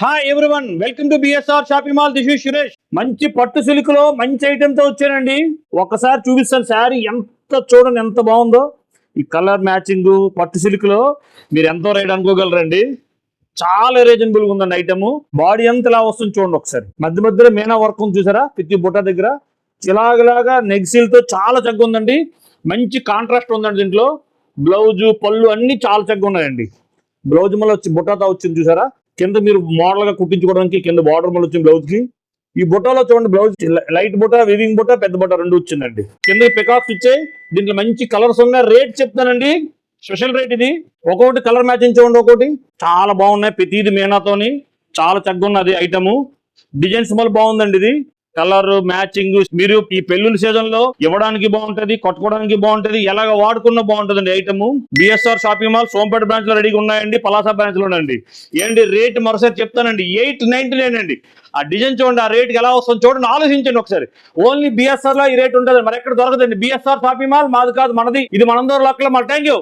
Hi everyone, welcome to BSR shopping mall. This is Suresh. మంచి పట్టు silk లో మంచి ఐటమ్ తో వచ్చానండి. ఒక్కసారి చూపిస్తాను శారీ ఎంత చూడండి, ఎంత బాగుందో. ఈ కలర్ మ్యాచింగ్ పట్టు సిల్క్ లో మీరు ఎంతో రేట్ అనుకోగలరండి. చాలా రీజనబుల్ గా ఉందండి ఐటమ్. బాడీ ఎంత ఇలా వస్తుంది చూడండి ఒకసారి. మధ్య మధ్యలో మీనా వర్క్ ఉంది చూసారా, ప్రతి బుట్ట దగ్గర ఇలాగలాగా నెగ్సిల్ తో చాలా చక్కగా ఉందండి. మంచి కాంట్రాస్ట్ ఉందండి దీంట్లో. బ్లౌజ్ పళ్ళు అన్ని చాలా చక్కగా ఉన్నాయండి. బ్లౌజ్ మళ్ళీ వచ్చి బుట్టతో వచ్చింది చూసారా, కింద మీరు మోడల్ గా కుట్టించుకోవడానికి కింద బార్డర్ మళ్ళీ వచ్చింది బ్లౌజ్ కి. ఈ బుట్టలో చూడండి, బ్లౌజ్ లైట్ బుట్ట, వివింగ్ బుట్ట, పెద్ద బుట్ట రెండు వచ్చిందండి. కింద పికాక్స్ ఇచ్చాయి. దీంట్లో మంచి కలర్స్ ఉన్నాయి. రేట్ చెప్తానండి, స్పెషల్ రేట్ ఇది. ఒక్కొక్కటి కలర్ మ్యాచింగ్ చూడండి, ఒక్కొక్కటి చాలా బాగున్నాయి. ప్రతిది మీనాతోని చాలా చక్కగా ఉన్నది ఐటమ్. డిజైన్స్ మళ్ళీ బాగుందండి. ఇది కలర్ మ్యాచింగ్ మీరు ఈ పెళ్లిళ్ళ సీజన్ లో ఇవ్వడానికి బాగుంటది, కట్టుకోవడానికి బాగుంటది, ఎలాగ వాడుకున్నా బాగుంటదండి item. BSR shopping mall Sompeta branch లో రెడీగా ఉన్నాయండి, పలాసా బ్రాంచ్ లోనండి. ఏంటి రేట్ మరోసారి చెప్తానండి, 899 అండి. ఆ డిజైన్ చూడండి, ఆ రేట్ ఎలా వస్తుంది చూడండి, ఆలోచించండి ఒకసారి. ఓన్లీ బిఎస్ఆర్ లో ఈ రేట్ ఉంటుంది, మరి ఎక్కడ దొరకదండి. బిఎస్ఆర్ షాపింగ్ మాల్ మాది కాదు, మనది. ఇది మనందరూ లక్కల. మన థ్యాంక్ యూ.